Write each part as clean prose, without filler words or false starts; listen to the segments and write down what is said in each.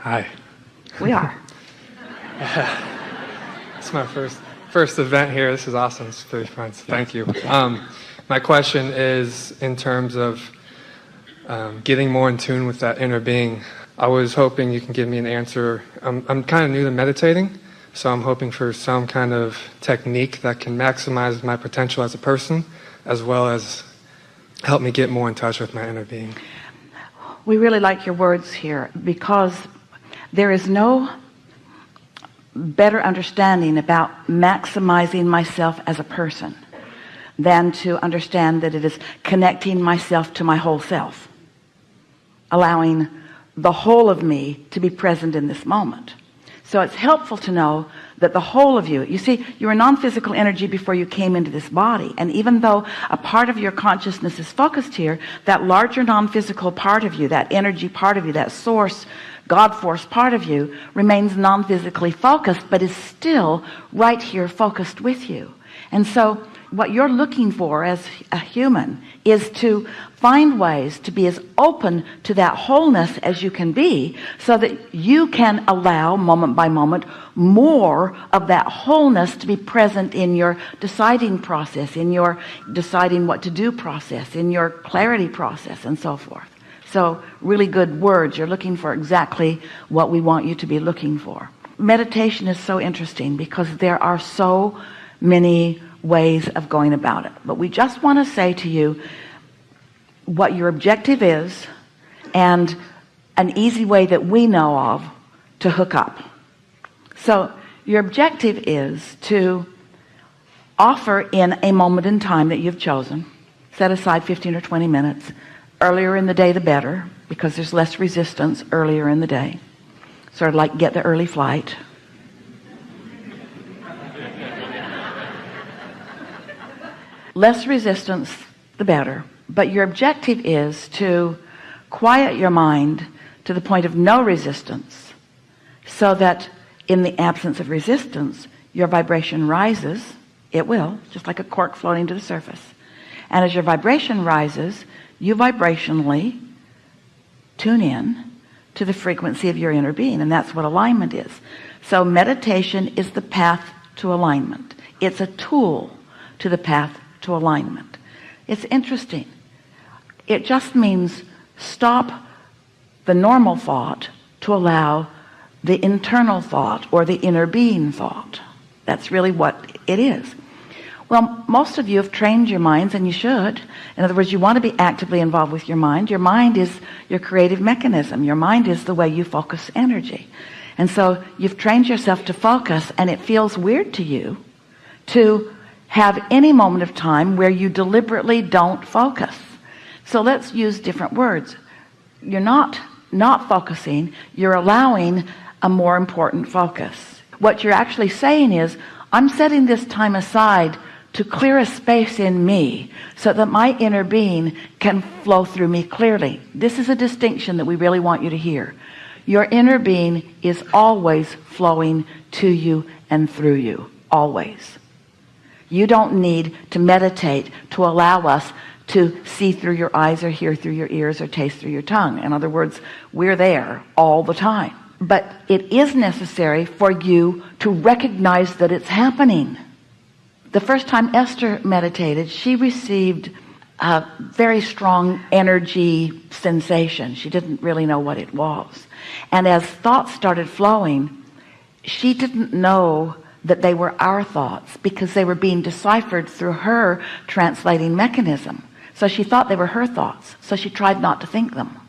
Hi. We are. It's my first event here. This is awesome. It's really fun. So thank you. My question is in terms of getting more in tune with that inner being. I was hoping you can give me an answer. I'm kind of new to meditating, so I'm hoping for some kind of technique that can maximize my potential as a person, as well as help me get more in touch with my inner being. We really like your words here, because there is no better understanding about maximizing myself as a person than to understand that it is connecting myself to my whole self, allowing the whole of me to be present in this moment. So it's helpful to know that the whole of you see, you were non-physical energy before you came into this body, and even though a part of your consciousness is focused here, that larger non-physical part of you, that energy part of you, that source God force part of you, remains non-physically focused, but is still right here focused with you. And so what you're looking for as a human is to find ways to be as open to that wholeness as you can be, so that you can allow moment by moment more of that wholeness to be present in your deciding process, in your deciding what to do process, in your clarity process, and so forth. So really good words. You're looking for exactly what we want you to be looking for. Meditation is so interesting because there are so many ways of going about it. But we just want to say to you what your objective is and an easy way that we know of to hook up. So your objective is to offer in a moment in time that you've chosen. Set aside 15 or 20 minutes. Earlier in the day the better, because there's less resistance earlier in the day. Sort of like get the early flight. Less resistance the better. But your objective is to quiet your mind to the point of no resistance, so that in the absence of resistance your vibration rises. It will, just like a cork floating to the surface. And as your vibration rises, you vibrationally tune in to the frequency of your inner being, and that's what alignment is. So meditation is the path to alignment. It's a tool to the path to alignment. It's interesting. It just means stop the normal thought to allow the internal thought or the inner being thought. That's really what it is. Well, most of you have trained your minds, and you should. In other words, you want to be actively involved with your mind. Your mind is your creative mechanism. Your mind is the way you focus energy. And so you've trained yourself to focus, and it feels weird to you to have any moment of time where you deliberately don't focus. So let's use different words. You're not focusing, you're allowing a more important focus. What you're actually saying is, I'm setting this time aside to clear a space in me so that my inner being can flow through me clearly. This is a distinction that we really want you to hear. Your inner being is always flowing to you and through you, always. You don't need to meditate to allow us to see through your eyes or hear through your ears or taste through your tongue. In other words, we're there all the time. But it is necessary for you to recognize that it's happening. The first time Esther meditated, she received a very strong energy sensation. She didn't really know what it was. And as thoughts started flowing, she didn't know that they were our thoughts, because they were being deciphered through her translating mechanism. So she thought they were her thoughts, so she tried not to think them.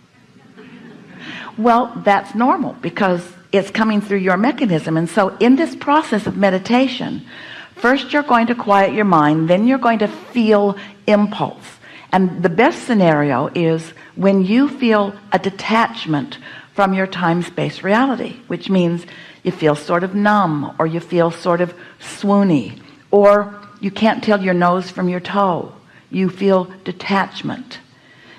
Well, that's normal, because it's coming through your mechanism. And so in this process of meditation, first you're going to quiet your mind, then you're going to feel impulse. And the best scenario is when you feel a detachment from your time-space reality, which means you feel sort of numb, or you feel sort of swoony, or you can't tell your nose from your toe. You feel detachment.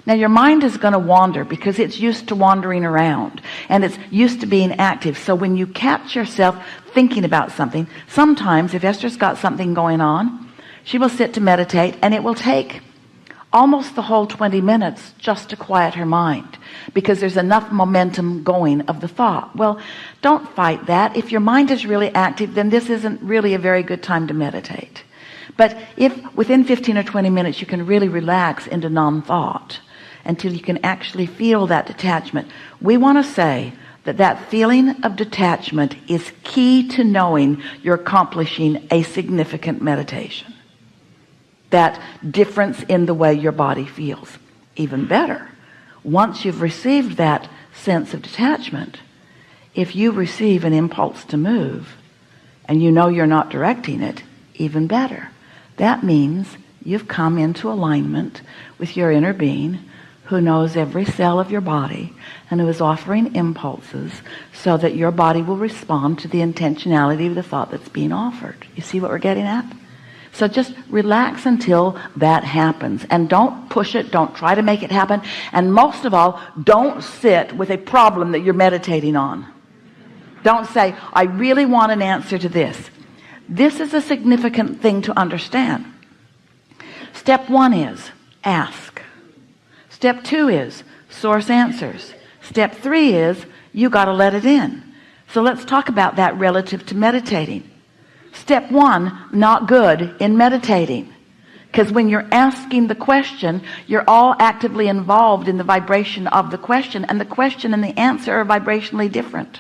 Now your mind is going to wander because it's used to wandering around, and it's used to being active. So when you catch yourself thinking about something, sometimes if Esther's got something going on, she will sit to meditate, and it will take almost the whole 20 minutes just to quiet her mind, because there's enough momentum going of the thought. Well, don't fight that. If your mind is really active, then this isn't really a very good time to meditate. But if within 15 or 20 minutes you can really relax into non-thought until you can actually feel that detachment, we want to say that that feeling of detachment is key to knowing you're accomplishing a significant meditation. That difference in the way your body feels. Even better, once you've received that sense of detachment, if you receive an impulse to move and you know you're not directing it, even better. That means you've come into alignment with your inner being, who knows every cell of your body and who is offering impulses so that your body will respond to the intentionality of the thought that's being offered. You see what we're getting at? So just relax until that happens, and don't push it. Don't try to make it happen. And most of all, don't sit with a problem that you're meditating on. Don't say, I really want an answer to this. This is a significant thing to understand. Step 1 is ask. Step 2 is source answers. Step 3 is you got to let it in. So let's talk about that relative to meditating. Step 1, not good in meditating. Because when you're asking the question, you're all actively involved in the vibration of the question, and the question and the answer are vibrationally different.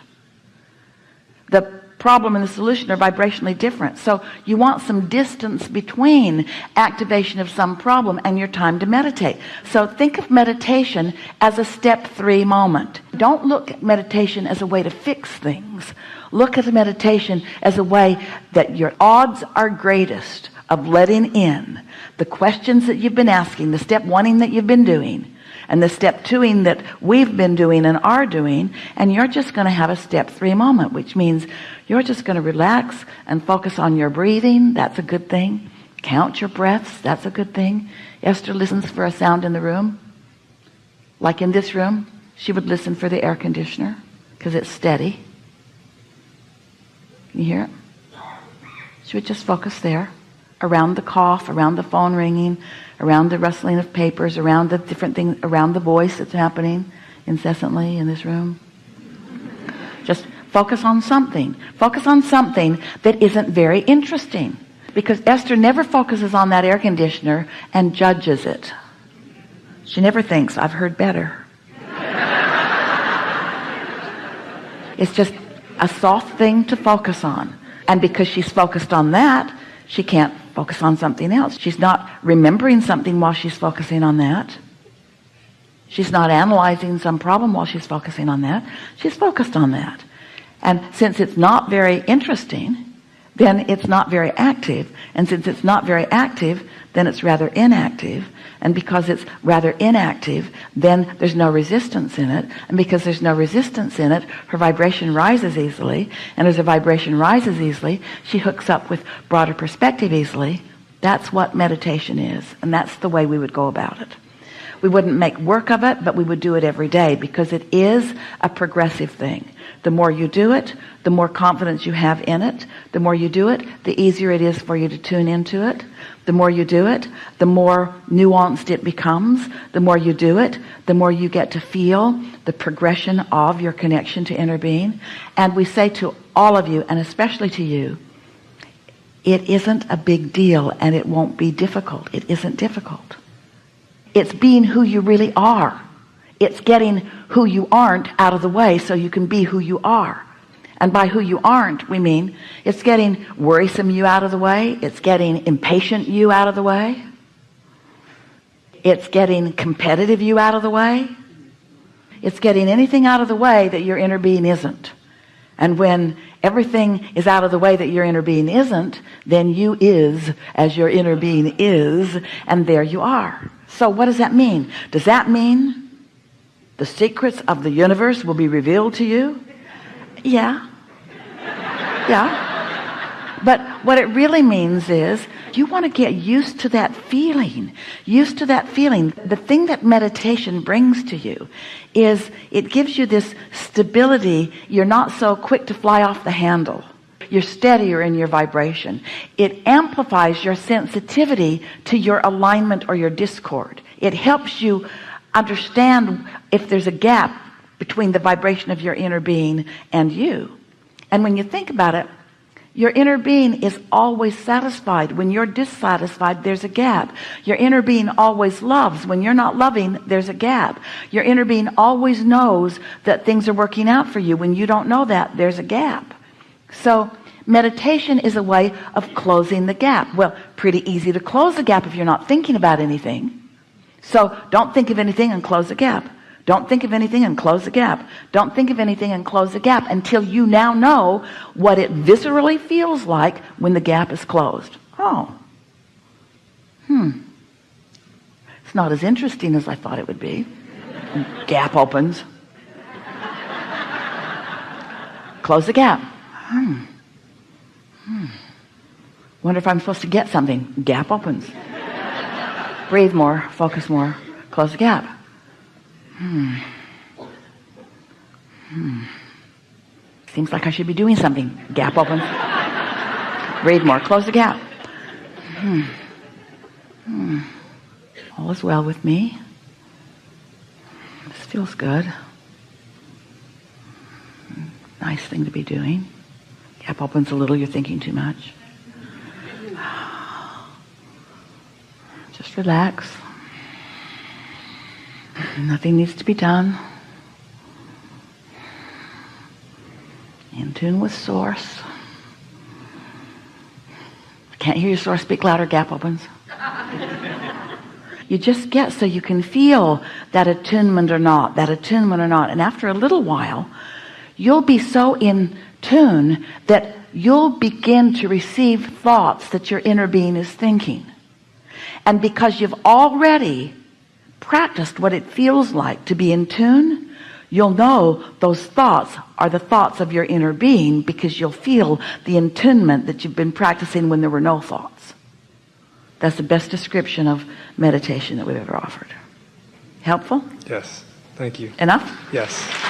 The problem and the solution are vibrationally different. So you want some distance between activation of some problem and your time to meditate. So think of meditation as a step 3 moment. Don't look at meditation as a way to fix things. Look at meditation as a way that your odds are greatest of letting in the questions that you've been asking, the step 1ing that you've been doing, and the step 2ing that we've been doing and are doing, and you're just going to have a step 3 moment, which means you're just going to relax and focus on your breathing. That's a good thing. Count your breaths. That's a good thing. Esther listens for a sound in the room. Like in this room, she would listen for the air conditioner because it's steady. Can you hear it? She would just focus there, around the cough, around the phone ringing, around the rustling of papers, around the different things, around the voice that's happening incessantly in this room. Just focus on something. Focus on something that isn't very interesting, because Esther never focuses on that air conditioner and judges it. She never thinks, I've heard better. It's just a soft thing to focus on. And because she's focused on that, she can't focus on something else. She's not remembering something while she's focusing on that. She's not analyzing some problem while she's focusing on that. She's focused on that. And since it's not very interesting, then it's not very active. And since it's not very active, then it's rather inactive. And because it's inactive, inactive, then there's no resistance in it. And because there's no resistance in it, her vibration rises easily. And as her vibration rises easily, she hooks up with broader perspective easily. That's what meditation is. And that's the way we would go about it. We wouldn't make work of it, but we would do it every day, because it is a progressive thing. The more you do it, the more confidence you have in it. The more you do it, the easier it is for you to tune into it. The more you do it, the more nuanced it becomes. The more you do it, the more you get to feel the progression of your connection to inner being. And we say to all of you, and especially to you, it isn't a big deal, and it won't be difficult. It isn't difficult. It's being who you really are. It's getting who you aren't out of the way so you can be who you are. And by who you aren't, we mean it's getting worrisome you out of the way. It's getting impatient you out of the way. It's getting competitive you out of the way. It's getting anything out of the way that your inner being isn't. And when everything is out of the way that your inner being isn't, then you is as your inner being is, and there you are. So what does that mean? Does that mean the secrets of the universe will be revealed to you? Yeah. Yeah. But what it really means is you want to get used to that feeling. Used to that feeling. The thing that meditation brings to you is it gives you this stability. You're not so quick to fly off the handle. you're steadier in your vibration. It amplifies your sensitivity to your alignment or your discord. It helps you understand if there's a gap between the vibration of your inner being and you. And when you think about it, your inner being is always satisfied. When you're dissatisfied, there's a gap. Your inner being always loves. When you're not loving, there's a gap. Your inner being always knows that things are working out for you. When you don't know that, there's a gap. So meditation is a way of closing the gap. Well, pretty easy to close the gap if you're not thinking about anything. So don't think of anything and close the gap. Don't think of anything and close the gap. Don't think of anything and close the gap until you now know what it viscerally feels like when the gap is closed. Oh. It's not as interesting as I thought it would be. Gap opens. Close the gap. Wonder if I'm supposed to get something. Gap opens. Breathe more. Focus more. Close the gap. Seems like I should be doing something. Gap opens. Breathe more. Close the gap. All is well with me. This feels good. Nice thing to be doing. Gap opens a little. You're thinking too much. Just relax. Nothing needs to be done. In tune with Source. I can't hear your Source. Speak louder. Gap opens. You just get so you can feel that attunement or not, that attunement or not. And after a little while, you'll be so in tune that you'll begin to receive thoughts that your inner being is thinking. And because you've already practiced what it feels like to be in tune, you'll know those thoughts are the thoughts of your inner being because you'll feel the attunement that you've been practicing when there were no thoughts. That's the best description of meditation that we've ever offered. Helpful? Yes. Thank you. Enough? Yes.